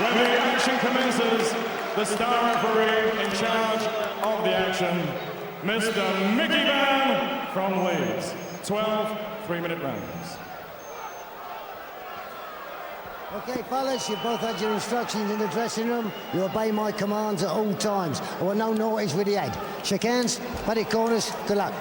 When the action commences, the star referee in charge of the action, Mr. Mickey Van from Leeds. 12 3-minute rounds. Okay, fellas, you've both had your instructions in the dressing room. You obey my commands at all times. I want no naughties with the head. Shake hands, paddy corners, good luck.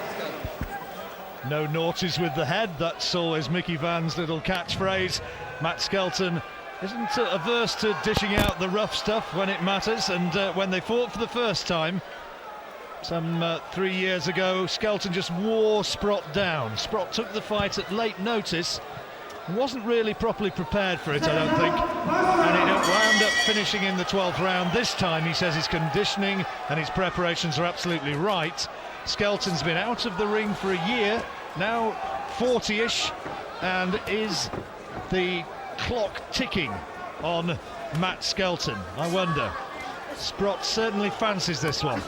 No naughties with the head, that's always Mickey Van's little catchphrase. Matt Skelton isn't averse to dishing out the rough stuff when it matters, and when they fought for the first time, some 3 years ago, Skelton just wore Sprott down. Sprott took the fight at late notice, wasn't really properly prepared for it, I don't think, and it wound up finishing in the 12th round. This time he says his conditioning and his preparations are absolutely right. Skelton's been out of the ring for a year, now 40-ish, and is the clock ticking on Matt Skelton? I wonder. Sprott certainly fancies this one.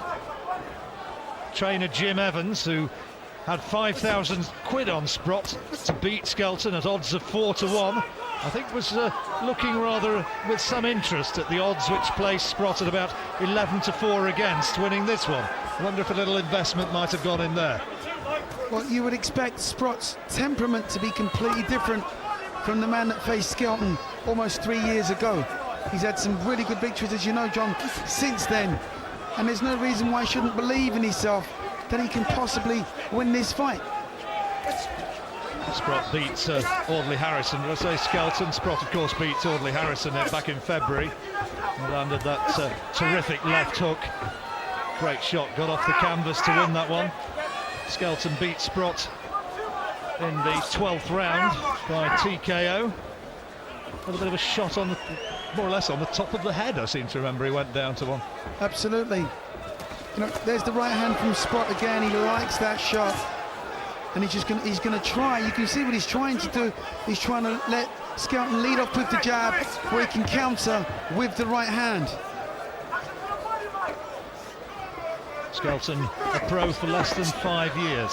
Trainer Jim Evans, who had 5,000 quid on Sprott to beat Skelton at odds of 4 to 1, I think was looking rather with some interest at the odds which placed Sprott at about 11 to 4 against winning this one. I wonder if a little investment might have gone in there. Well, you would expect Sprott's temperament to be completely different from the man that faced Skelton almost 3 years ago. He's had some really good victories, as you know, John, since then, and there's no reason why he shouldn't believe in himself that he can possibly win this fight. Sprott beats Audley Harrison. Did I say Skelton? Sprott, of course, beats Audley Harrison back in February. He landed that terrific left hook. Great shot, got off the canvas to win that one. Skelton beat Sprott in the 12th round by TKO. A little bit of a shot on the, more or less on the top of the head, I seem to remember he went down to one. Absolutely. You know, there's the right hand from Sprott again. He likes that shot, and he's gonna try. You can see what he's trying to do. He's trying to let Skelton lead off with the jab, where he can counter with the right hand. Skelton, a pro for less than 5 years.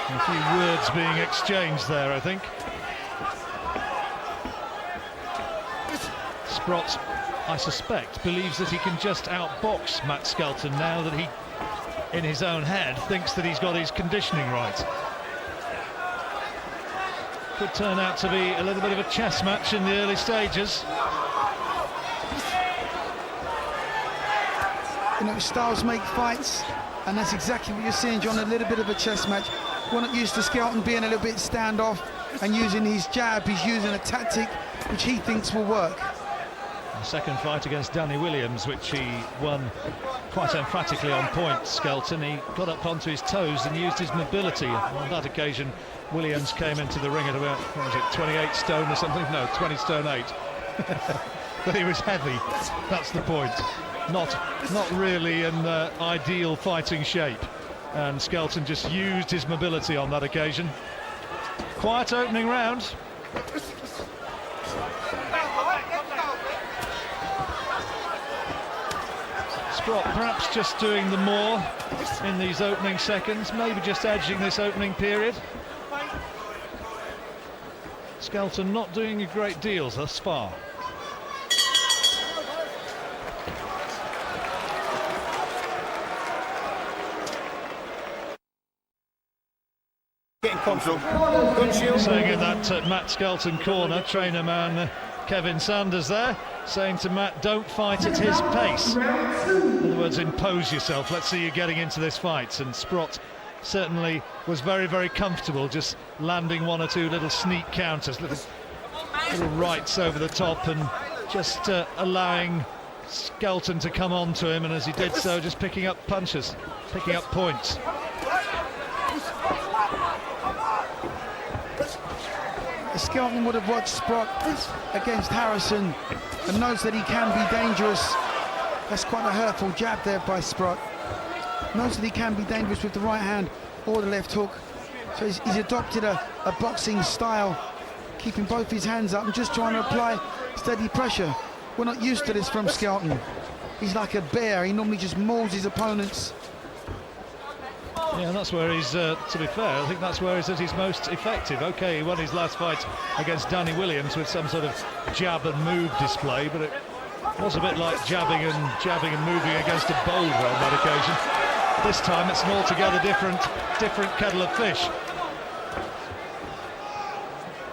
A few words being exchanged there, I think. Sprott, I suspect, believes that he can just outbox Matt Skelton now that he, in his own head, thinks that he's got his conditioning right. Could turn out to be a little bit of a chess match in the early stages. You know, styles make fights, and that's exactly what you're seeing, John, a little bit of a chess match. We're not used to Skelton being a little bit standoff and using his jab. He's using a tactic which he thinks will work. The second fight against Danny Williams, which he won quite emphatically on point, Skelton. He got up onto his toes and used his mobility. On that occasion, Williams came into the ring at about, what was it, 28 stone or something? No, 20 stone 8. But he was heavy, that's the point. Not really in ideal fighting shape. And Skelton just used his mobility on that occasion. Quiet opening round. Sprott perhaps just doing the more in these opening seconds, maybe just edging this opening period. Skelton not doing a great deal thus far. Saying in that Matt Skelton corner, trainer man Kevin Sanders there, saying to Matt, don't fight at his pace. In other words, impose yourself. Let's see you getting into this fight. And Sprott certainly was very, very comfortable just landing one or two little sneak counters, little rights over the top, and just allowing Skelton to come on to him, and as he did so, just picking up punches, picking up points. Skelton would have watched Sprott against Harrison and knows that he can be dangerous. That's quite a hurtful jab there by Sprott. Knows that he can be dangerous with the right hand or the left hook. So he's adopted a boxing style, keeping both his hands up and just trying to apply steady pressure. We're not used to this from Skelton. He's like a bear. He normally just mauls his opponents. Yeah, and that's where he's, to be fair, I think that's where he's at his most effective. Okay, he won his last fight against Danny Williams with some sort of jab and move display, but it was a bit like jabbing and moving against a boulder on that occasion. This time it's an altogether different kettle of fish.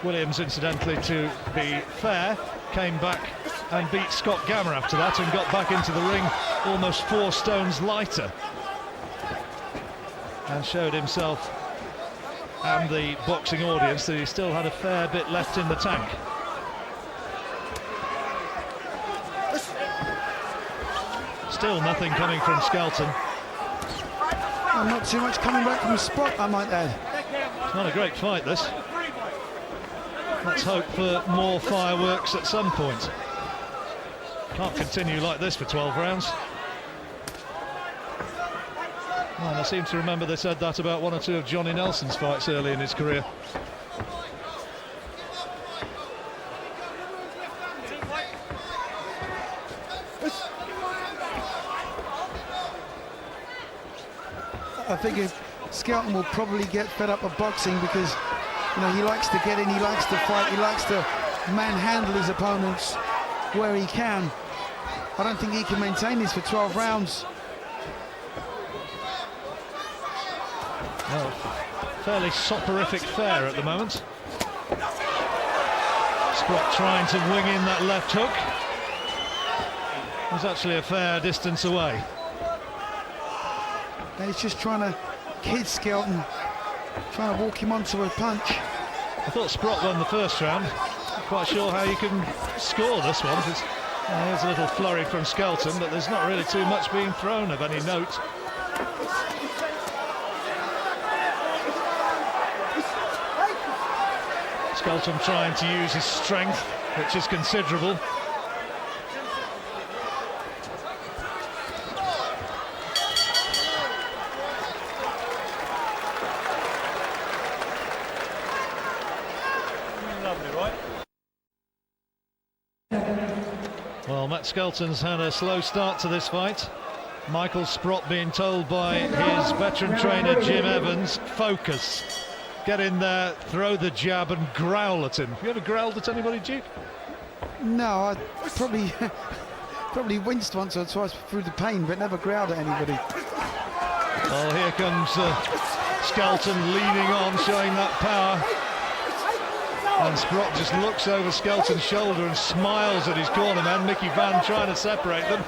Williams, incidentally, to be fair, came back and beat Scott Gammer after that and got back into the ring almost 4 stones lighter, and showed himself and the boxing audience that he still had a fair bit left in the tank. Still nothing coming from Skelton. Oh, not too much coming back from Sprott, I might add. It's not a great fight, this. Let's hope for more fireworks at some point. Can't continue like this for 12 rounds. Well, I seem to remember they said that about 1 or 2 of Johnny Nelson's fights early in his career. I think Skelton will probably get fed up of boxing because, you know, he likes to get in, he likes to fight, he likes to manhandle his opponents where he can. I don't think he can maintain this for 12 rounds. Well, fairly soporific fare at the moment. Sprott trying to wing in that left hook. Was actually a fair distance away. And he's just trying to kid Skelton, trying to walk him onto a punch. I thought Sprott won the first round. Not quite sure how you can score this one. Here's a little flurry from Skelton, but there's not really too much being thrown of any note. Skelton trying to use his strength, which is considerable. Well, Matt Skelton's had a slow start to this fight. Michael Sprott being told by his veteran trainer Jim Evans, focus, get in there, throw the jab and growl at him. Have you ever growled at anybody, Duke? No, I probably winced once or twice through the pain, but never growled at anybody. Well, here comes Skelton leaning on, showing that power. And Sprott just looks over Skelton's shoulder and smiles at his cornerman, Mickey Van, trying to separate them.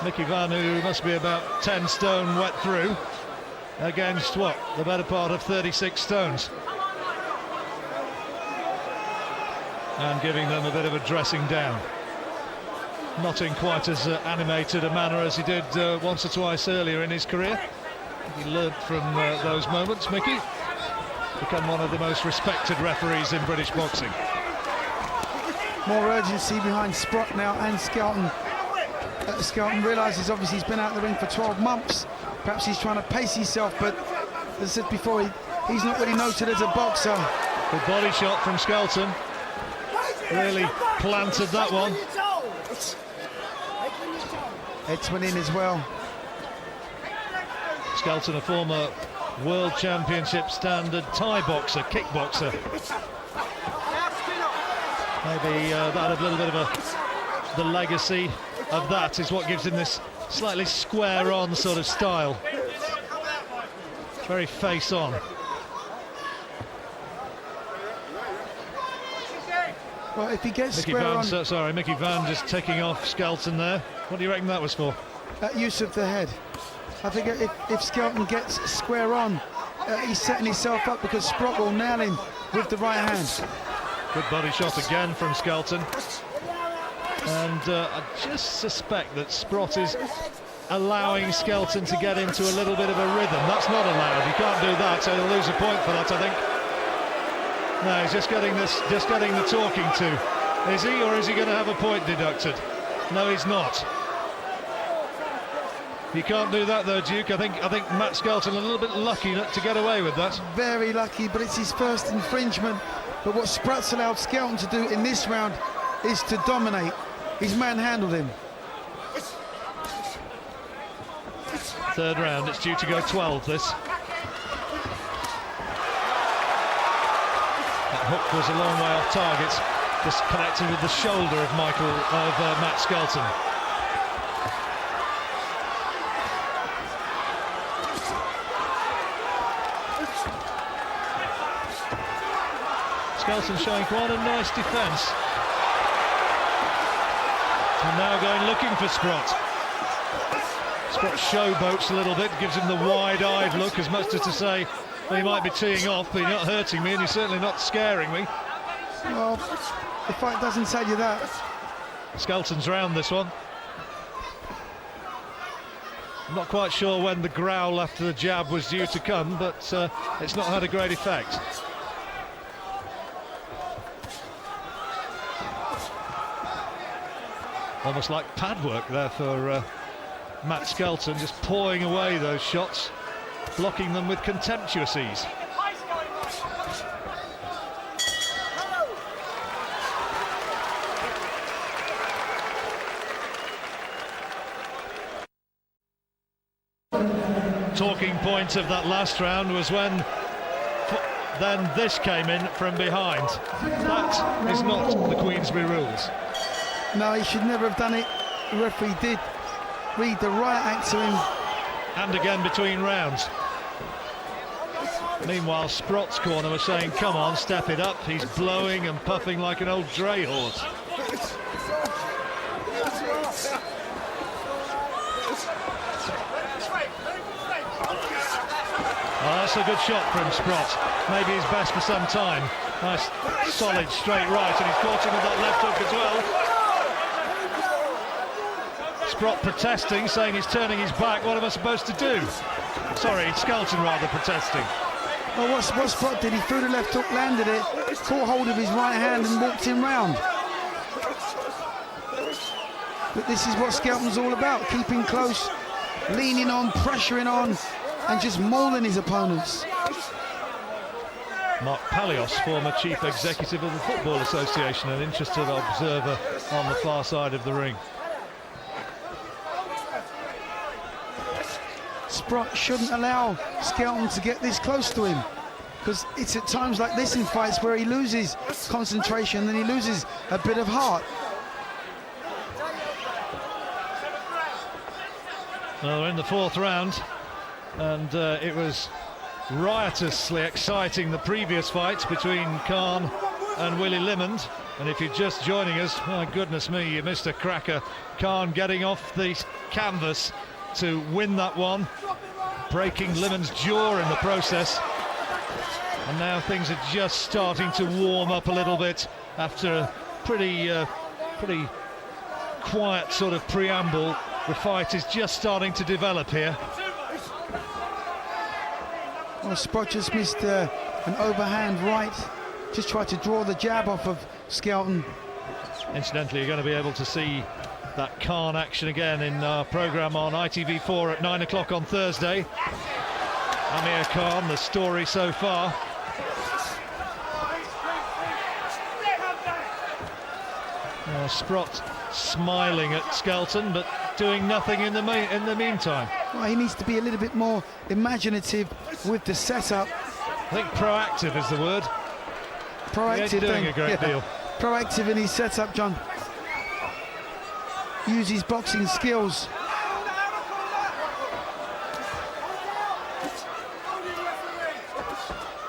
Mickey Van, who must be about 10 stone wet through, against what, the better part of 36 stones. And giving them a bit of a dressing down. Not in quite as animated a manner as he did once or twice earlier in his career. He learnt from those moments, Mickey. Become one of the most respected referees in British boxing. More urgency behind Sprott now and Skelton. Skelton realises obviously he's been out of the ring for 12 months. Perhaps he's trying to pace himself, but as I said before, he's not really noted as a boxer. Good body shot from Skelton. Really planted that one. Heads went in as well. Skelton, a former World Championship standard Thai boxer, kickboxer. Maybe that a little bit of the legacy of that is what gives him this slightly square-on sort of style. Very face-on. Well, if he gets square on... Sorry, Mickey Van just ticking off Skelton there. What do you reckon that was for? Use of the head. I think if Skelton gets square on, he's setting himself up because Sprott will nail him with the right hand. Good body shot again from Skelton. And I just suspect that Sprott is allowing Skelton to get into a little bit of a rhythm. That's not allowed. He can't do that, so he'll lose a point for that, I think. No, he's just getting the talking to. Is he, or is he going to have a point deducted? No, he's not. You can't do that though, Duke. I think Matt Skelton a little bit lucky to get away with that. Very lucky, but it's his first infringement. But what Sprott's allowed Skelton to do in this round is to dominate. He's manhandled him. Third round, it's due to go 12, this. That hook was a long way off target, just connected with the shoulder of Matt Skelton. Skelton showing quite a nice defence. And now going looking for Sprott. Sprott showboats a little bit, gives him the wide-eyed look, as much as to say, well, he might be teeing off, but you're not hurting me, and you're certainly not scaring me. Well, the fight doesn't tell you that. Skelton's round this one. I'm not quite sure when the growl after the jab was due to come, but it's not had a great effect. Almost like pad work there for Matt Skelton, just pawing away those shots, blocking them with contemptuous ease. Talking point of that last round was when then this came in from behind. That is not the Queensberry rules. No, he should never have done it. The referee did read the right act to him. And again between rounds. Meanwhile, Sprott's corner was saying, come on, step it up. He's blowing and puffing like an old dray horse. Oh, that's a good shot from Sprott. Maybe his best for some time. Nice, solid, straight right, and he's caught him with that left hook as well. Sprott protesting, saying he's turning his back. What am I supposed to do? Sorry, Skelton rather protesting. Well, what Sprott did, he threw the left hook, landed it, caught hold of his right hand and walked him round. But this is what Skelton's all about, keeping close, leaning on, pressuring on, and just mauling his opponents. Mark Palios, former chief executive of the Football Association, an interested observer on the far side of the ring. Sprott shouldn't allow Skelton to get this close to him, because it's at times like this in fights where he loses concentration and he loses a bit of heart. Well, they're in the fourth round, and it was riotously exciting, the previous fight between Khan and Willie Limond. And if you're just joining us, my goodness me, you missed a cracker. Khan getting off the canvas to win that one, breaking Limond's jaw in the process. And now things are just starting to warm up a little bit after a pretty quiet sort of preamble. The fight is just starting to develop here. Well, Sprott just missed an overhand right, just tried to draw the jab off of Skelton. Incidentally, you're going to be able to see that Khan action again in our programme on ITV4 at 9 o'clock on Thursday. Amir Khan, the story so far. Sprott smiling at Skelton, but doing nothing in the meantime. Well, he needs to be a little bit more imaginative with the setup. I think proactive is the word. Proactive, He ain't doing a great deal. Proactive in his setup, John. Use his boxing skills.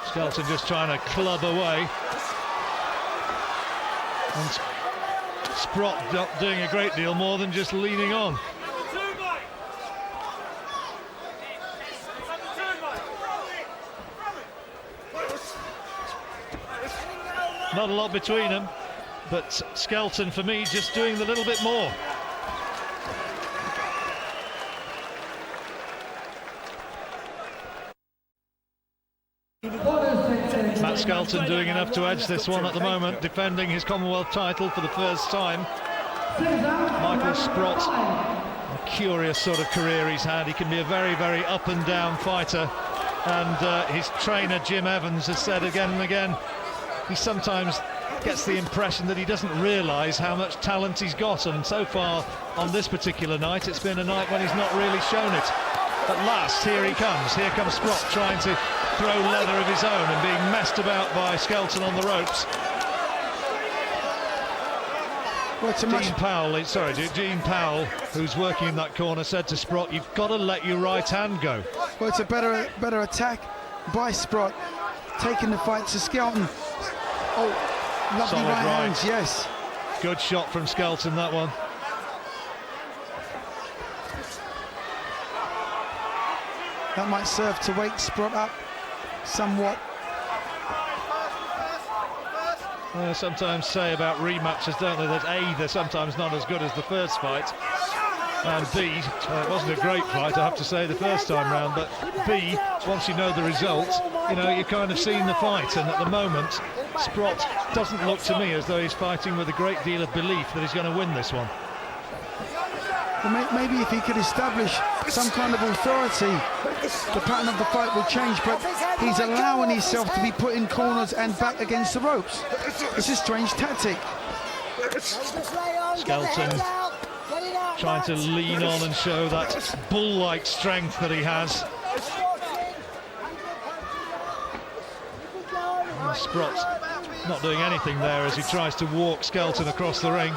Skelton just trying to club away. And Sprott not doing a great deal more than just leaning on. Not a lot between them, but Skelton, for me, just doing the little bit more. Matt Skelton doing enough to edge this one at the moment, defending his Commonwealth title for the first time. Michael Sprott, a curious sort of career he's had. He can be a very, very up and down fighter, and his trainer Jim Evans has said again and again, he sometimes gets the impression that he doesn't realise how much talent he's got, and so far on this particular night it's been a night when he's not really shown it. At last, here he comes. Here comes Sprott trying to throw leather of his own and being messed about by Skelton on the ropes. Well, Gene Powell, who's working in that corner, said to Sprott, "You've got to let your right hand go." Well, it's a better attack by Sprott, taking the fight to Skelton. Oh, lovely Solid right hands, yes. Good shot from Skelton, that one. That might serve to wake Sprott up somewhat. Sometimes say about rematches, don't they, that A, they're sometimes not as good as the first fight, and B, it wasn't a great fight, I have to say, the first time round, but B, once you know the result, you know, you've kind of seen the fight, and at the moment, Sprott doesn't look to me as though he's fighting with a great deal of belief that he's going to win this one. Well, maybe if he could establish some kind of authority, the pattern of the fight would change, but he's allowing himself to be put in corners and back against the ropes. It's a strange tactic. Skelton trying to lean on and show that bull-like strength that he has. And Sprott not doing anything there as he tries to walk Skelton across the ring.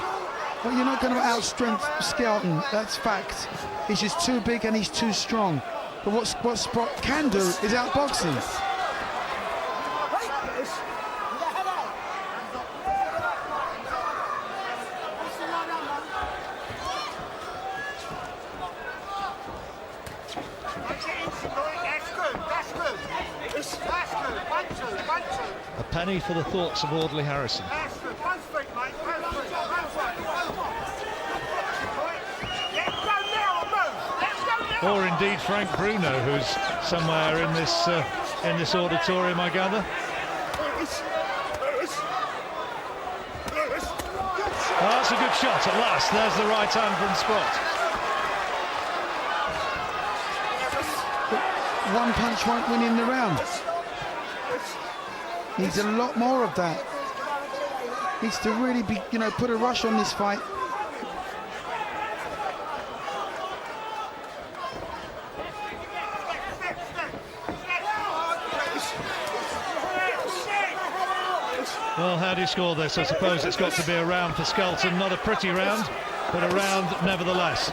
Well, you're not going to outstrength Skelton, that's fact. He's just too big and he's too strong. But what Sprott can do is outbox him. A penny for the thoughts of Audley Harrison. Or indeed Frank Bruno, who's somewhere in this auditorium, I gather. Oh, that's a good shot at last. There's the right hand from Sprott. One punch won't win in the round. Needs a lot more of that. Needs to really be, you know, put a rush on this fight. Well, how do you score this? I suppose it's got to be a round for Skelton. Not a pretty round, but a round nevertheless.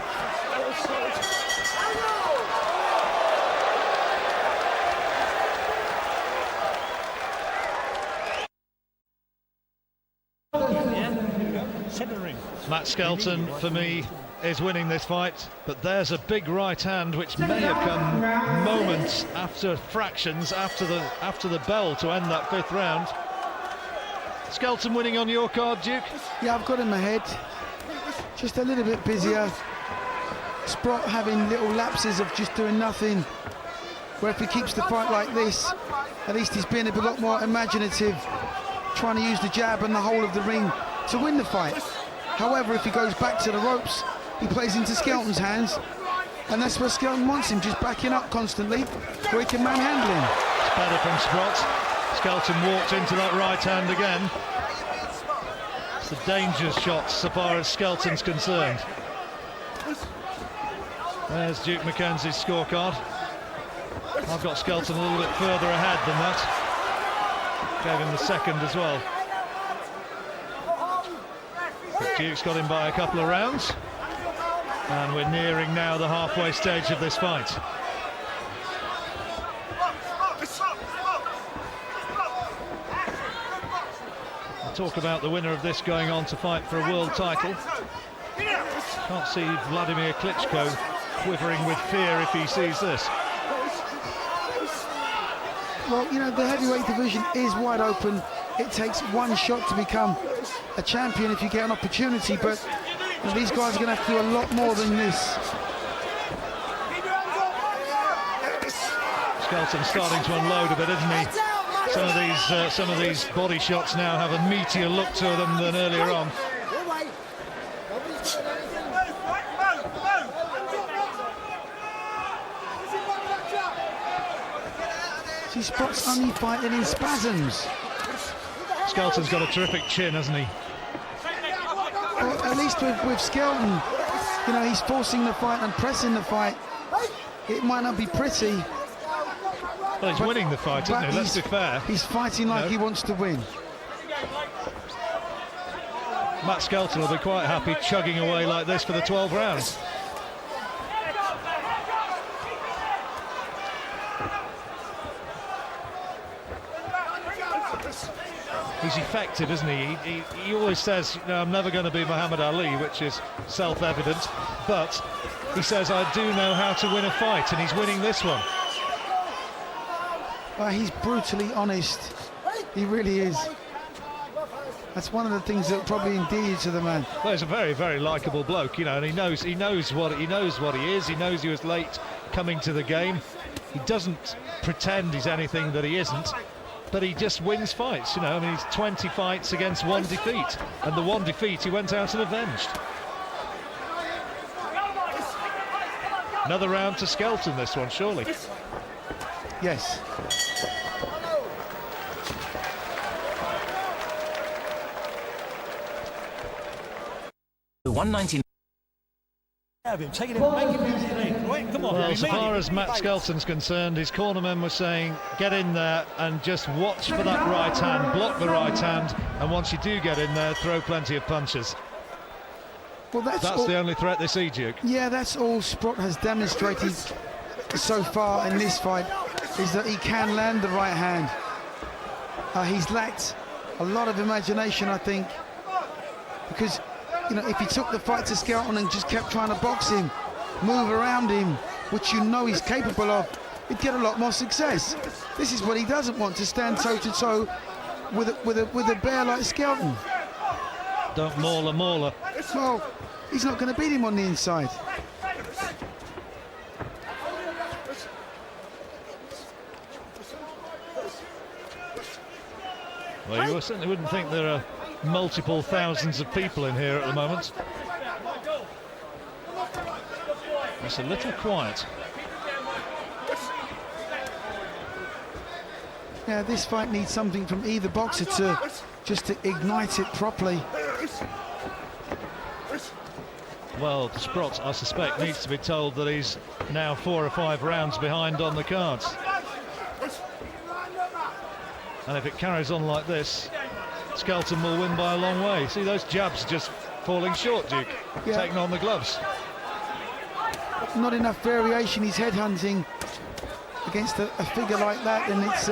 Matt Skelton, for me, is winning this fight, but there's a big right hand which may have come moments after, fractions after the bell to end that fifth round. Skelton winning on your card, Duke? Yeah, I've got him ahead. Just a little bit busier. Sprott having little lapses of just doing nothing. Where if he keeps the fight like this, at least he's being a lot more imaginative, trying to use the jab and the whole of the ring to win the fight. However, if he goes back to the ropes, he plays into Skelton's hands, and that's where Skelton wants him, just backing up constantly, where he can manhandle him. It's better from Sprott. Skelton walked into that right hand again. It's a dangerous shot so far as Skelton's concerned. There's Duke Mackenzie's scorecard. I've got Skelton a little bit further ahead than that. Gave him the second as well. But Duke's got him by a couple of rounds. And we're nearing now the halfway stage of this fight. Talk about the winner of this going on to fight for a world title. Can't see Vladimir Klitschko quivering with fear if he sees this. Well, you know, the heavyweight division is wide open. It takes one shot to become a champion if you get an opportunity, but you know, these guys are going to have to do a lot more than this. Skelton's starting to unload a bit, isn't he? Some of these body shots now have a meatier look to them than earlier on. See, Sprott's only fighting in spasms. Skelton's got a terrific chin, hasn't he? Well, at least with Skelton, you know, he's forcing the fight and pressing the fight. It might not be pretty. Well, he's winning the fight, isn't he? Let's be fair. He's fighting like he wants to win. Matt Skelton will be quite happy chugging away like this for the 12 rounds. He's effective, isn't he? He always says, you know, I'm never going to be Muhammad Ali, which is self-evident, but he says, I do know how to win a fight, and he's winning this one. Well, he's brutally honest. He really is. That's one of the things that probably endear you to the man. Well, he's a very, very likeable bloke, you know, and he knows what he is. He knows he was late coming to the game. He doesn't pretend he's anything that he isn't, but he just wins fights, you know. I mean, he's 20 fights against 1 defeat, and the 1 defeat he went out and avenged. Another round to Skelton, this one, surely. Yes. $1.99. Take it in, make it easy. Right, come on. Well, as far as Matt Skelton's concerned, his cornermen were saying, get in there and just watch for that right hand, block the right hand, and once you do get in there, throw plenty of punches. Well, that's the only threat they see, Duke. Yeah, that's all Sprott has demonstrated so far in this fight, is that he can land the right hand. He's lacked a lot of imagination, I think, because, you know, if he took the fight to Skelton and just kept trying to box him, move around him, which you know he's capable of, he'd get a lot more success. This is what he doesn't want, to stand toe-to-toe with a bear like Skelton. Don't maul a mauler. Well, he's not going to beat him on the inside. Well, you certainly wouldn't think there are multiple thousands of people in here at the moment. It's a little quiet. Yeah, this fight needs something from either boxer to just to ignite it properly. Well, Sprott, I suspect, needs to be told that he's now 4 or 5 rounds behind on the cards. And if it carries on like this, Skelton will win by a long way. See, those jabs just falling short, Duke. Yeah. Taking on the gloves. Not enough variation. He's headhunting against a figure like that, and it's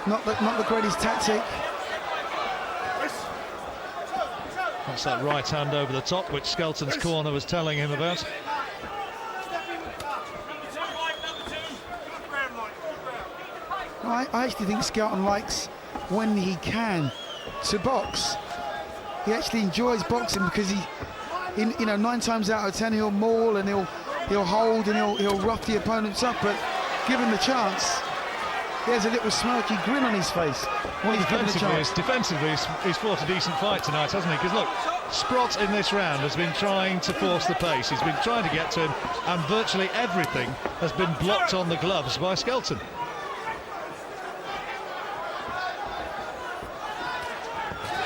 not the greatest tactic. That's that right hand over the top, which Skelton's corner was telling him about. I actually think Skelton likes, when he can, to box. He actually enjoys boxing because you know, 9 times out of 10 he'll maul and he'll hold and he'll rough the opponents up, but given the chance, there's a little smirky grin on his face when he's given the chance. Defensively, he's fought a decent fight tonight, hasn't he? Because look, Sprott in this round has been trying to force the pace. He's been trying to get to him, and virtually everything has been blocked on the gloves by Skelton.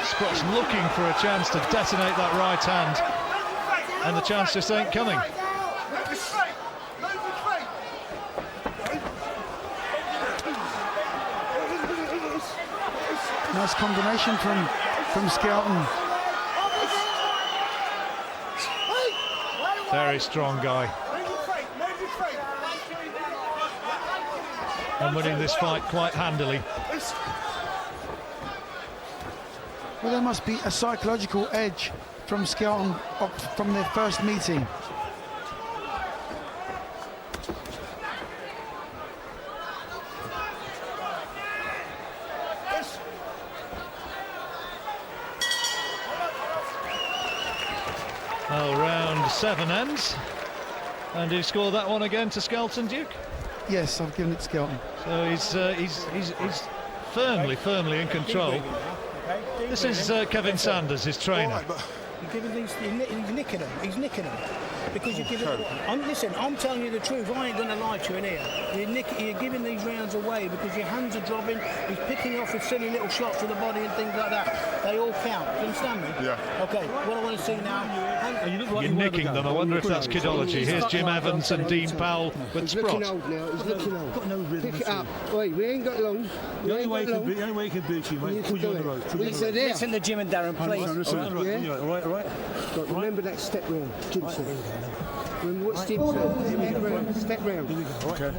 Sprott's looking for a chance to detonate that right hand, and the chance just ain't coming. Nice combination from Skelton. Very strong guy. And winning this fight quite handily. Well, there must be a psychological edge from Skelton from their first meeting. Well, round 7 ends, and you scored that one again to Skelton, Duke. Yes, I've given it to Skelton. So he's firmly in control. This is Kevin Sanders, his trainer. You're giving these, he's nicking them. He's nicking them because you're giving. Listen, I'm telling you the truth. I ain't going to lie to you in here. You're giving these rounds away because your hands are dropping. He's picking off with silly little shots to the body and things like that. They all count. Do you understand me? Yeah. Okay, what I want to see now... You're nicking them. I wonder if that's kidology. Here's Jim Evans and Dean Powell with He's looking Sprott. old now. He's looking old. Got no rhythm. Pick it at all. up. Wait, we ain't got long. The only way he can beat you, mate, You is can put you do on the it. road. We said there. Listen to Jim and Darren, please. All right, Yeah? all right. But remember that step round, Jim said. Remember what Jim said? Step round. Here we go. Okay.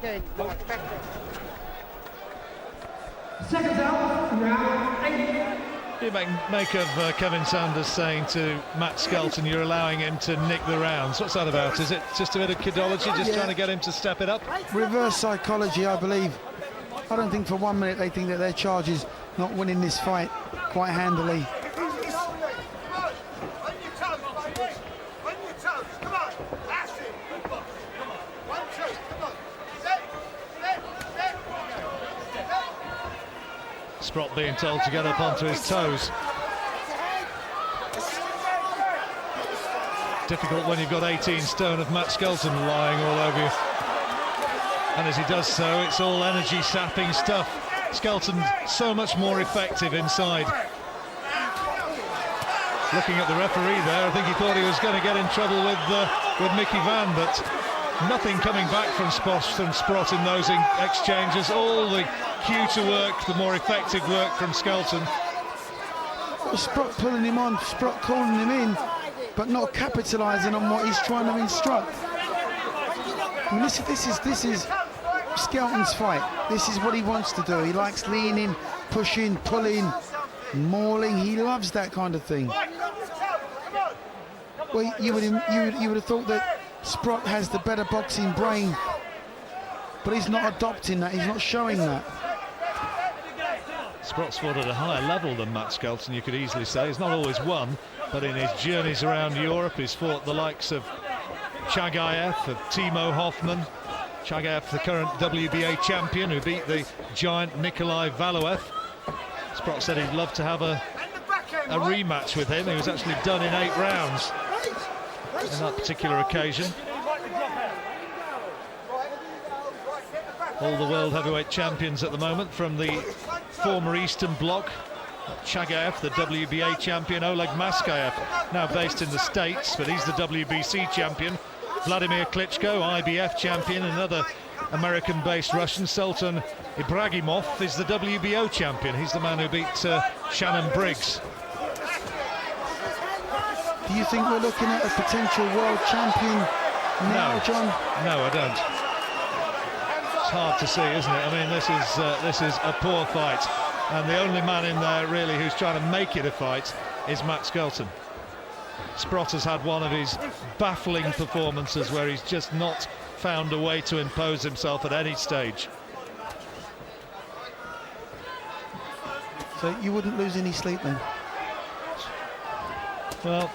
Okay. You make of Kevin Sanders saying to Matt Skelton, you're allowing him to nick the rounds. What's that about? Is it just a bit of kidology, just trying to get him to step it up? Reverse psychology, I believe. I don't think for 1 minute they think that their charge is not winning this fight quite handily. Sprott being told to get up onto his toes. Difficult when you've got 18 stone of Matt Skelton lying all over you. And as he does so, it's all energy sapping stuff. Skelton so much more effective inside. Looking at the referee there, I think he thought he was going to get in trouble with Mickey Van, but nothing coming back from Sprott in those exchanges. All the cuter work, the more effective work from Skelton. Sprott pulling him on, Sprott calling him in, but not capitalising on what he's trying to instruct. I mean, this is Skelton's fight. This is what he wants to do. He likes leaning, pushing, pulling, mauling. He loves that kind of thing. Well, you would have thought that Sprott has the better boxing brain, but he's not adopting that. He's not showing that. Sprott's fought at a higher level than Matt Skelton, you could easily say. He's not always won, but in his journeys around Europe, he's fought the likes of Chagayev, of Timo Hoffman. Chagayev, the current WBA champion, who beat the giant Nikolai Valuev. Sprott said he'd love to have a rematch with him. He was actually done in 8 rounds on that particular occasion. All the world heavyweight champions at the moment from the former Eastern Bloc. Chagayev, the WBA champion. Oleg Maskayev, now based in the States, but he's the WBC champion. Vladimir Klitschko, IBF champion, another American-based Russian. Sultan Ibragimov is the WBO champion. He's the man who beat Shannon Briggs. Do you think we're looking at a potential world champion now, John? No, I don't. It's hard to see, isn't it? I mean, this is a poor fight, and the only man in there really who's trying to make it a fight is Matt Skelton. Sprott has had one of his baffling performances where he's just not found a way to impose himself at any stage. So you wouldn't lose any sleep then? Well,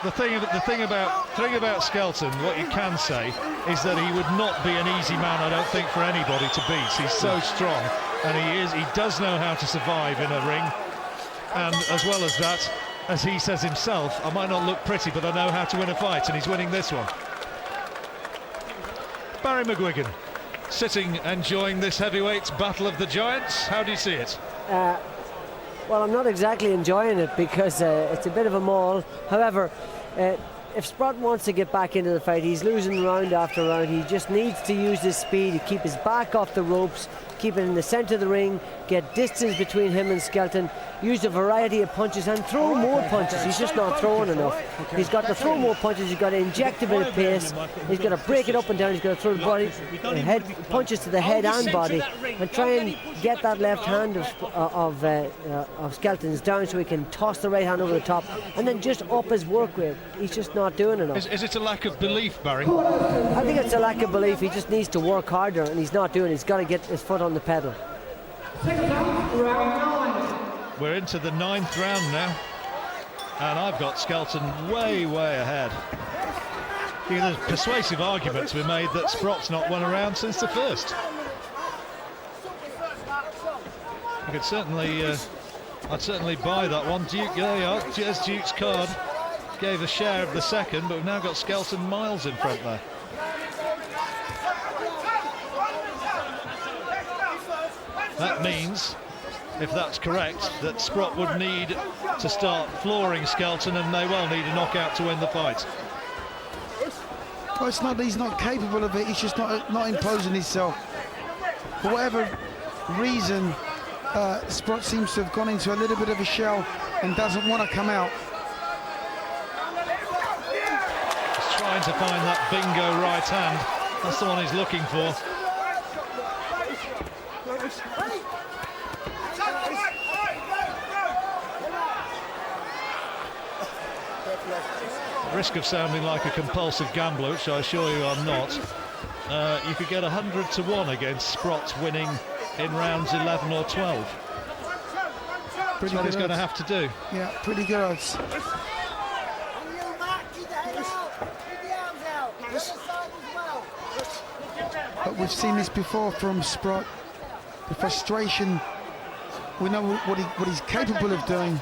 the thing about Skelton, what you can say is that he would not be an easy man, I don't think, for anybody to beat. He's so strong, and he does know how to survive in a ring. And as well as that, as he says himself, I might not look pretty, but I know how to win a fight, and he's winning this one. Barry McGuigan, sitting, enjoying this heavyweight battle of the giants. How do you see it? Well, I'm not exactly enjoying it because it's a bit of a maul. However, if Sprott wants to get back into the fight, he's losing round after round. He just needs to use his speed to keep his back off the ropes, keep it in the centre of the ring, get distance between him and Skelton, use a variety of punches and throw more punches. He's just not throwing enough. He's got to throw more punches, he's got to inject a bit of pace, he's got to break it up and down, he's got to throw the body, head punches to the head and body, and try and get that left hand of Skelton's down so he can toss the right hand over the top and then just up his work rate. He's just not doing enough. Is it a lack of belief, Barry? I think it's a lack of belief. He just needs to work harder, and he's not doing it. He's got to get his foot on the pedal. We're into the 9th round now, and I've got Skelton way ahead. There's persuasive argument to be made that Sprott's not won a round since the first. I could certainly, I'd certainly buy that one. Duke, there you are. There's Duke's card. Gave a share of the second, but we've now got Skelton miles in front there. That means if that's correct, that Sprott would need to start flooring Skelton, and may well need a knockout to win the fight. Well, it's not that he's not capable of it, he's just not imposing himself. For whatever reason, Sprott seems to have gone into a little bit of a shell and doesn't want to come out. He's trying to find that bingo right hand. That's the one he's looking for. Risk of sounding like a compulsive gambler, which I assure you I'm not. You could get 100 to 1 against Sprott winning in rounds 11 or 12. That's what he's going to have to do. Yeah, pretty good odds. But we've seen this before from Sprott. The frustration, we know what he's capable of doing.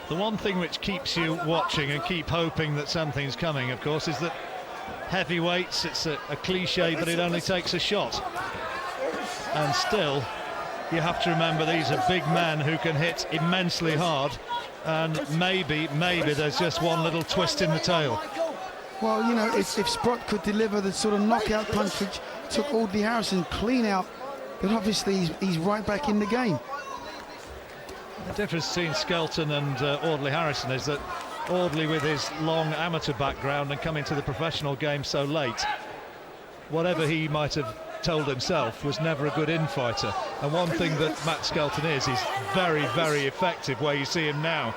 The one thing which keeps you watching and keep hoping that something's coming, of course, is that heavyweights, it's a cliche, but it only takes a shot. And still, you have to remember these are big men who can hit immensely hard, and maybe there's just one little twist in the tail. Well, you know, if Sprott could deliver the sort of knockout punch which took Audley Harrison clean out, then obviously he's right back in the game. The difference between Skelton and Audley Harrison is that Audley, with his long amateur background and coming to the professional game so late, whatever he might have told himself, was never a good infighter. And one thing that Matt Skelton is very, very effective where you see him now.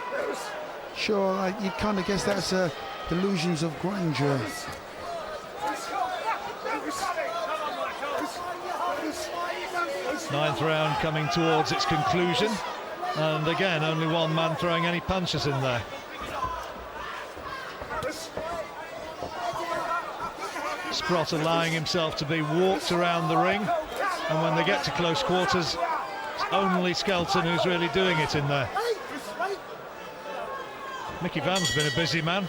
Sure, you kind of guess that's delusions of grandeur. Ninth round coming towards its conclusion, and again only one man throwing any punches in there. Sprott allowing himself to be walked around the ring, and when they get to close quarters, it's only Skelton who's really doing it in there. Mickey Van's been a busy man.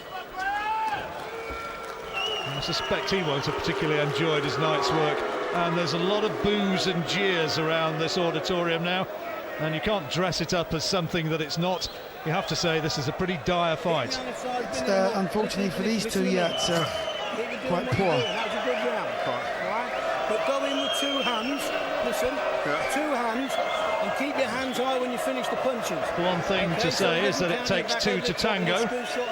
I suspect he won't have particularly enjoyed his night's work, and there's a lot of boos and jeers around this auditorium now, and you can't dress it up as something that it's not. You have to say this is a pretty dire fight. It's, unfortunately for these two, yeah, it's quite poor. That was a good round, all right? But go in with two hands, listen, two hands, and keep your hands high when you finish the punches. One thing to say is that it takes two to tango,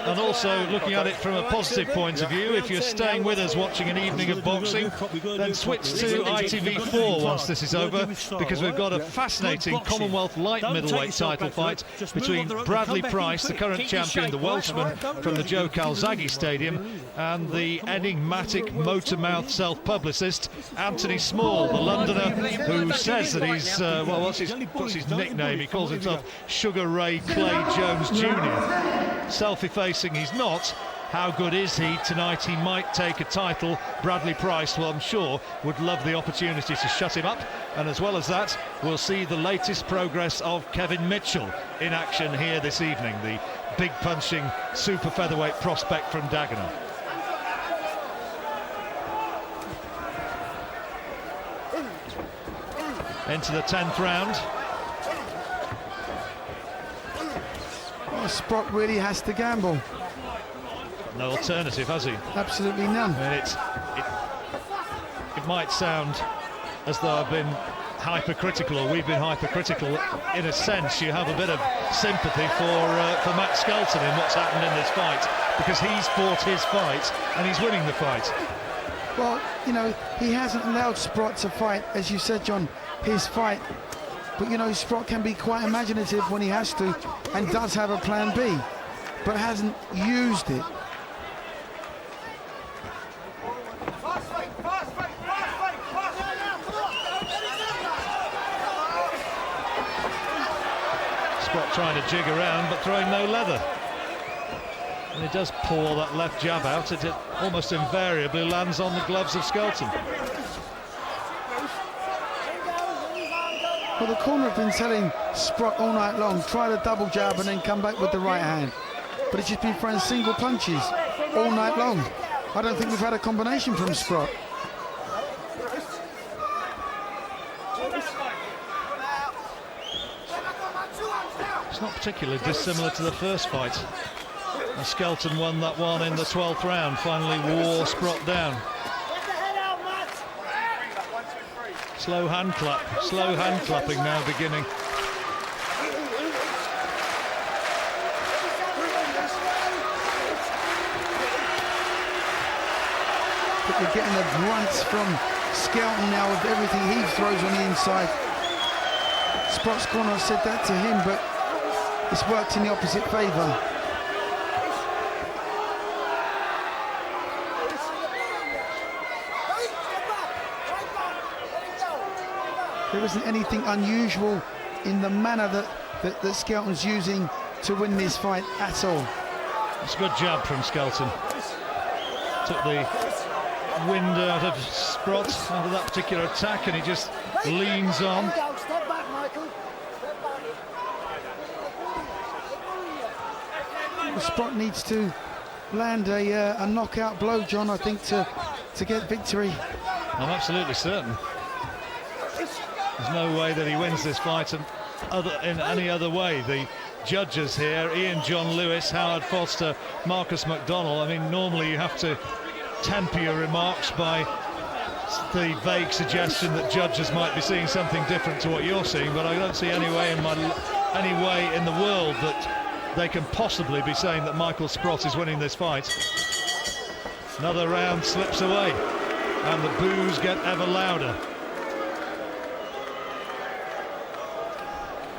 and also looking at it from a positive point of view, if you're staying with us watching an evening of boxing, then switch to ITV4 once this is over, because we've got a fascinating Commonwealth light middleweight title fight between Bradley Price, the current champion, the Welshman from the Joe Calzaghe Stadium, and the enigmatic motor-mouth self-publicist Anthony Small, the Londoner, who says that he's, well, what's his nickname? He calls himself Sugar Ray Clay Jones Jr. Self-effacing he's not. How good is he? Tonight he might take a title. Bradley Price, well, I'm sure, would love the opportunity to shut him up. And as well as that, we'll see the latest progress of Kevin Mitchell in action here this evening, the big punching super featherweight prospect from Dagenham. Into the 10th round. Well, Sprott really has to gamble. No alternative, has he? Absolutely none. I mean, it might sound as though I've been hypercritical, or we've been hypercritical. In a sense, you have a bit of sympathy for Matt Skelton in what's happened in this fight, because he's fought his fight and he's winning the fight. Well, you know, he hasn't allowed Sprott to fight, as you said, John, his fight. But, you know, Sprott can be quite imaginative when he has to, and does have a plan B, but hasn't used it. Sprott trying to jig around, but throwing no leather. And he does pour that left jab out. It almost invariably lands on the gloves of Skelton. Well, the corner have been telling Sprott all night long, try the double jab and then come back with the right hand. But it's just been throwing single punches all night long. I don't think we've had a combination from Sprott. It's not particularly dissimilar to the first fight. Skelton won that one in the 12th round, finally wore Sprott down. Slow hand clapping now beginning. But we're getting the grunts from Skelton now with everything he throws on the inside. Sprott's corner said that to him, but it's worked in the opposite favour. There isn't anything unusual in the manner that Skelton's using to win this fight at all. It's a good jab from Skelton. Took the wind out of Sprott out of that particular attack, and he just leans on. Step back, Michael. Sprott needs to land a knockout blow, John, I think, to get victory. I'm absolutely certain. There's no way that he wins this fight in any other way. The judges here, Ian John Lewis, Howard Foster, Marcus McDonnell, I mean, normally you have to temper your remarks by the vague suggestion that judges might be seeing something different to what you're seeing, but I don't see any way in the world that they can possibly be saying that Michael Sprott is winning this fight. Another round slips away, and the boos get ever louder.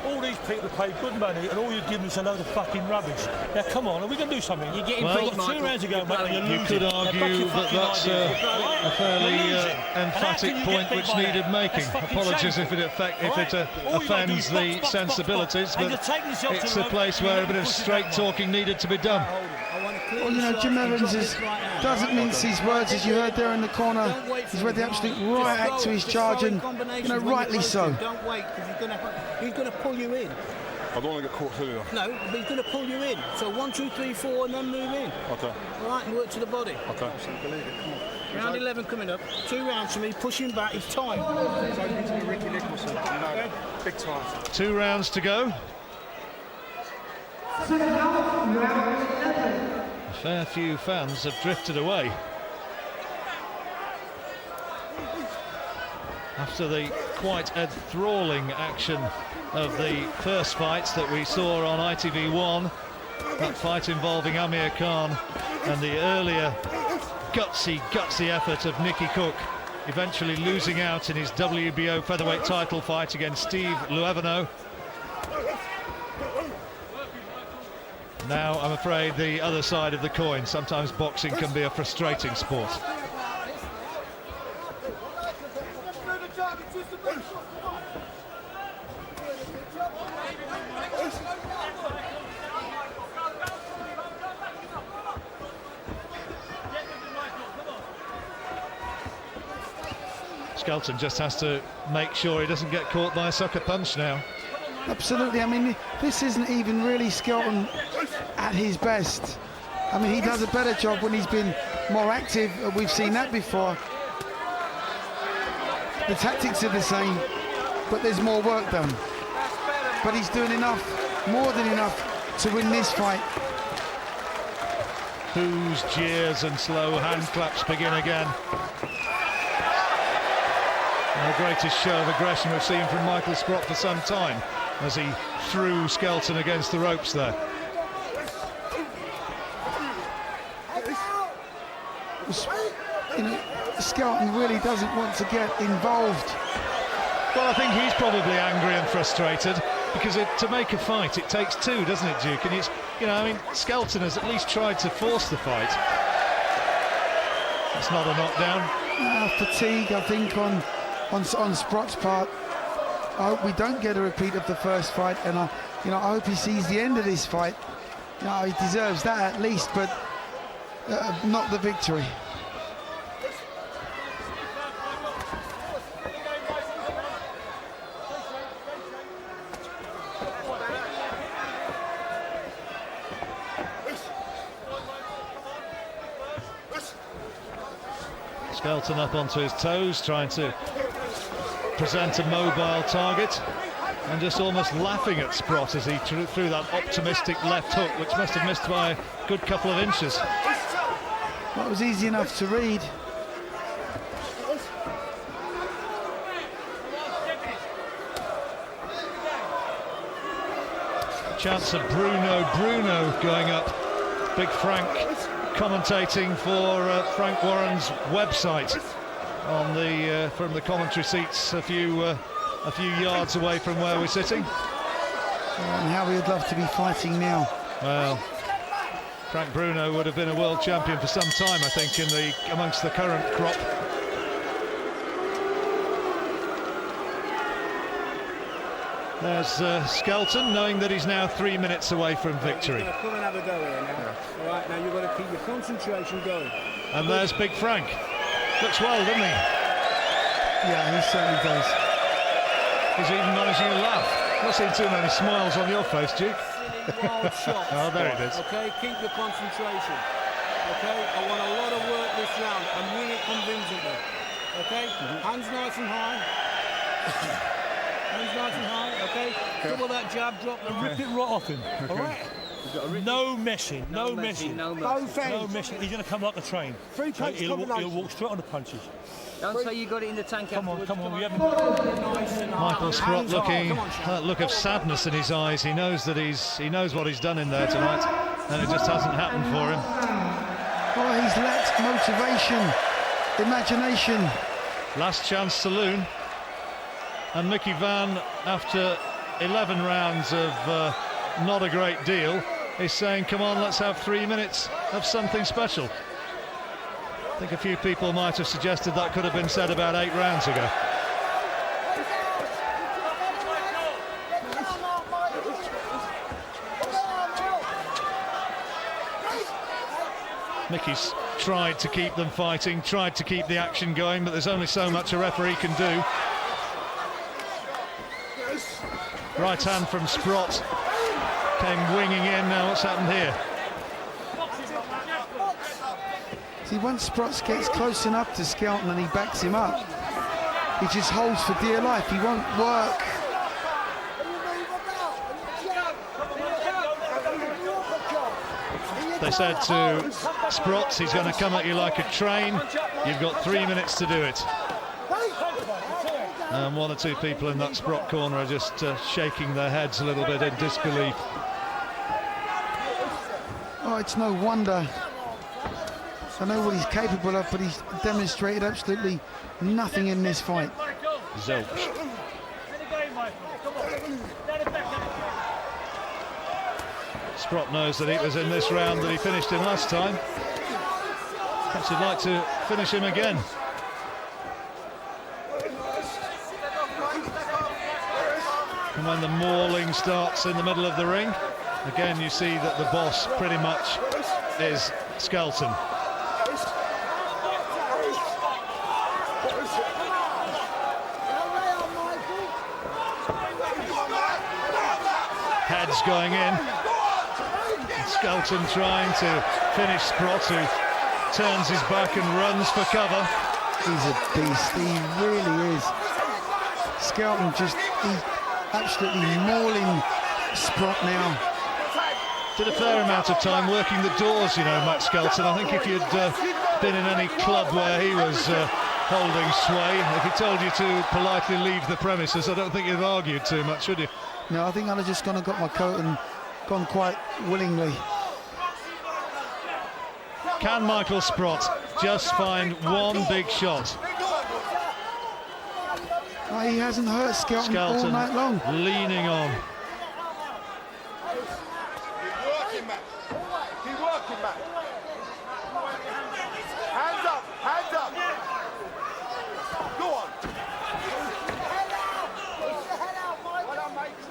All these people pay good money, and all you're giving is a load of fucking rubbish. Now, come on, are we going to do something? You're getting well, beat, 2 rounds ago, mate, and you could argue that that's a fairly emphatic point which needed making. Apologies if it offends the sensibilities, but it's a place where a bit of straight talking needed to be done. Well, you know, Jim Evans doesn't mince his words, as you heard there in the corner. He's read the absolute right act to his charge, and, you know, rightly so. Don't wait, because he's going to pull you in. I don't want to get caught earlier. No, but he's going to pull you in. So 1, 2, 3, 4, and then move in. Okay. All right, and work to the body. Okay. Round 11 coming up. 2 rounds for me, pushing back, he's tight. Big time. 2 rounds to go. A fair few fans have drifted away after the quite enthralling action of the first fights that we saw on ITV1, that fight involving Amir Khan, and the earlier gutsy effort of Nicky Cook, eventually losing out in his WBO featherweight title fight against Steve Luevano. Now, I'm afraid, the other side of the coin. Sometimes boxing can be a frustrating sport. Skelton just has to make sure he doesn't get caught by a sucker punch now. Absolutely. I mean, this isn't even really Skelton at his best. I mean, he does a better job when he's been more active. We've seen that before. The tactics are the same, but there's more work done. But he's doing enough, more than enough, to win this fight. Boos, jeers and slow hand claps begin again. And the greatest show of aggression we've seen from Michael Sprott for some time, as he threw Skelton against the ropes there. You know, Skelton really doesn't want to get involved. Well, I think he's probably angry and frustrated, because to make a fight it takes 2, doesn't it, Duke? And it's, you know, I mean, Skelton has at least tried to force the fight. It's not a knockdown. Fatigue, I think, on Sprott's part. I hope we don't get a repeat of the first fight, and I hope he sees the end of this fight. You know, he deserves that at least, but not the victory. Skelton up onto his toes, trying to present a mobile target, and just almost laughing at Sprott as he threw that optimistic left hook, which must have missed by a good couple of inches. That was easy enough to read. Chance of Bruno going up. Big Frank commentating for Frank Warren's website on the from the commentary seats a few yards away from where we're sitting. And how we would love to be fighting now. Well, Frank Bruno would have been a world champion for some time, I think, amongst the current crop. There's Skelton, knowing that he's now 3 minutes away from victory. Come and have a go here now. All right, now you've got to keep your concentration going. And there's Big Frank. Looks well, doesn't he? Yeah, he certainly does. He's even managing to laugh. Not seen too many smiles on your face, Duke. Wild shots. Oh, there it is. Okay, keep your concentration. Okay, I want a lot of work this round and win it convincingly. Okay, hands nice and high. Hands nice and high. Okay, double that jab, drop and Rip it right off him. All right. No messing, no messing. No messing. He's going to come like a train. He'll walk straight on the punches. Don't say you got it in the tank. Come on. We haven't. Michael Sprott looking that look of sadness in his eyes. He knows that he knows what he's done in there tonight, and it just hasn't happened for him. Oh, he's lacked motivation, imagination. Last chance saloon, and Mickey Van, after 11 rounds of not a great deal, is saying, come on, let's have 3 minutes of something special. I think a few people might have suggested that could have been said about 8 rounds ago. Mickey's tried to keep them fighting, tried to keep the action going, but there's only so much a referee can do. Right hand from Sprott came winging in. Now what's happened here? See, once Sprott gets close enough to Skelton and he backs him up, he just holds for dear life. He won't work. They said to Sprott, he's going to come at you like a train. You've got 3 minutes to do it. And one or two people in that Sprott corner are just shaking their heads a little bit in disbelief. Oh, it's no wonder. I know what he's capable of, but he's demonstrated absolutely nothing in this fight. Zilch. Sprott knows that it was in this round that he finished him last time. Perhaps he'd like to finish him again. And when the mauling starts in the middle of the ring, again you see that the boss pretty much is Skelton. Heads going in. And Skelton trying to finish Sprott, who turns his back and runs for cover. He's a beast, he really is. Skelton just, he's absolutely mauling Sprott now. Did a fair amount of time working the doors, you know, Matt Skelton. I think if you'd been in any club where he was holding sway, if he told you to politely leave the premises, I don't think you'd have argued too much, would you? No, I think I'd have just gone and got my coat and gone quite willingly. Can Michael Sprott just find one big shot? Oh, he hasn't hurt Skelton all night long. Leaning on. Keep working, man. Hands up, hands up. Go on.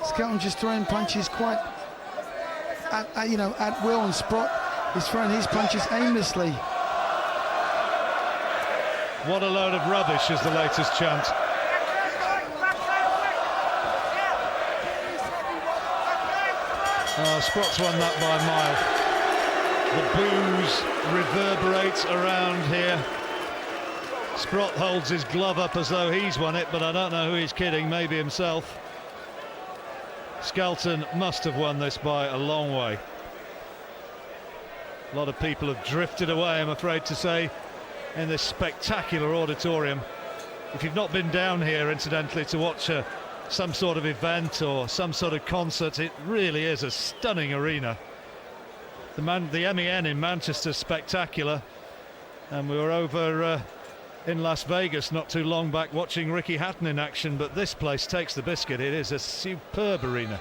Skelton just throwing punches quite at will, and Sprott is throwing his punches aimlessly. What a load of rubbish is the latest chant. Oh, Sprott's won that by a mile. The boos reverberate around here. Sprott holds his glove up as though he's won it, but I don't know who he's kidding, maybe himself. Skelton must have won this by a long way. A lot of people have drifted away, I'm afraid to say, in this spectacular auditorium. If you've not been down here, incidentally, to watch some sort of event or some sort of concert, it really is a stunning arena. The MEN in Manchester's spectacular, and we were over in Las Vegas not too long back watching Ricky Hatton in action, but this place takes the biscuit. It is a superb arena.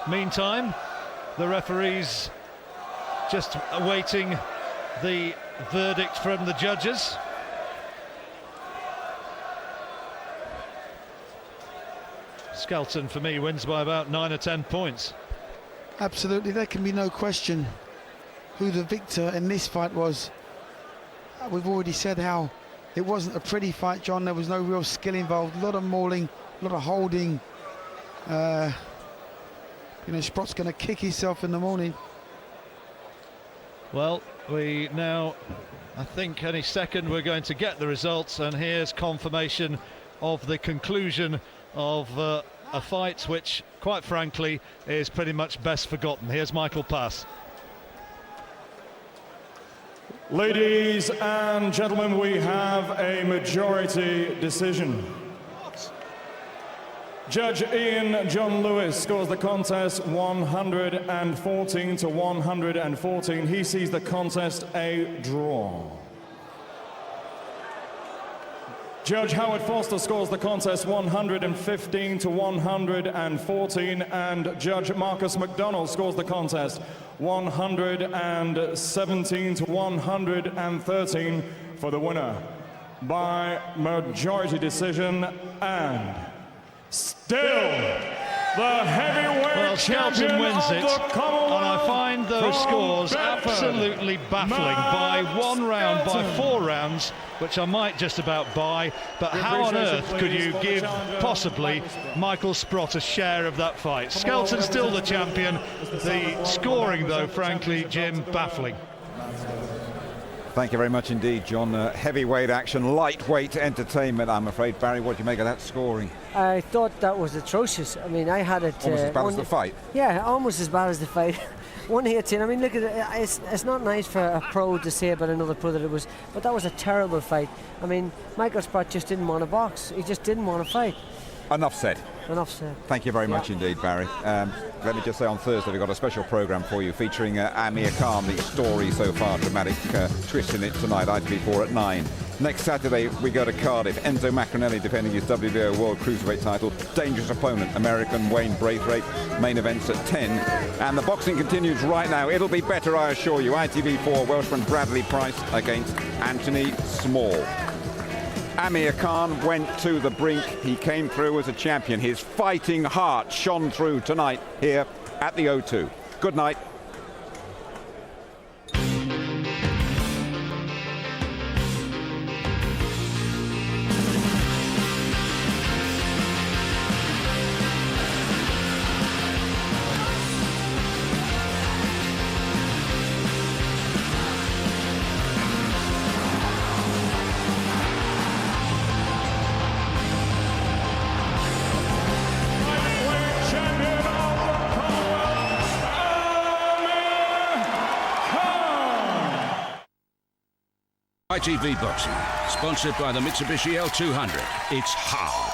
Meantime, the referees just awaiting the verdict from the judges. Skelton, for me, wins by about 9 or 10 points. Absolutely, there can be no question who the victor in this fight was. We've already said how it wasn't a pretty fight, John. There was no real skill involved, a lot of mauling, a lot of holding. You know, Sprott's going to kick himself in the morning. Well, we now, I think any second we're going to get the results, and here's confirmation of the conclusion of a fight which, quite frankly, is pretty much best forgotten. Here's Michael Pass. Ladies and gentlemen, we have a majority decision. Judge Ian John Lewis scores the contest 114 to 114. He sees the contest a draw. Judge Howard Foster scores the contest 115 to 114, and Judge Marcus McDonald scores the contest 117 to 113 for the winner by majority decision, and still the heavyweight Skelton wins it, and I find those scores absolutely baffling. By 1 round, by 4 rounds, which I might just about buy, but how on earth could you give possibly Michael Sprott a share of that fight? Skelton's still the champion. The scoring, though, frankly, Jim, baffling. Thank you very much indeed, John. Heavyweight action, lightweight entertainment, I'm afraid. Barry, what do you make of that scoring? I thought that was atrocious. I mean, I had it... Almost as bad as the fight. Yeah, almost as bad as the fight. 118. I mean, look at it. It's not nice for a pro to say about another pro that it was, but that was a terrible fight. I mean, Michael Sprott just didn't want to box. He just didn't want to fight. Enough said. Enough said. Thank you very much indeed, Barry. Let me just say, on Thursday we've got a special programme for you featuring Amir Khan, the story so far, dramatic twist in it tonight, ITV4 at 9. Next Saturday we go to Cardiff. Enzo Macronelli defending his WBO World Cruiserweight title. Dangerous opponent, American Wayne Braithwaite. Main events at 10. And the boxing continues right now. It'll be better, I assure you. ITV4, Welshman Bradley Price against Anthony Small. Amir Khan went to the brink. He came through as a champion. His fighting heart shone through tonight here at the O2. Good night. ITV Boxing, sponsored by the Mitsubishi L200. It's hard.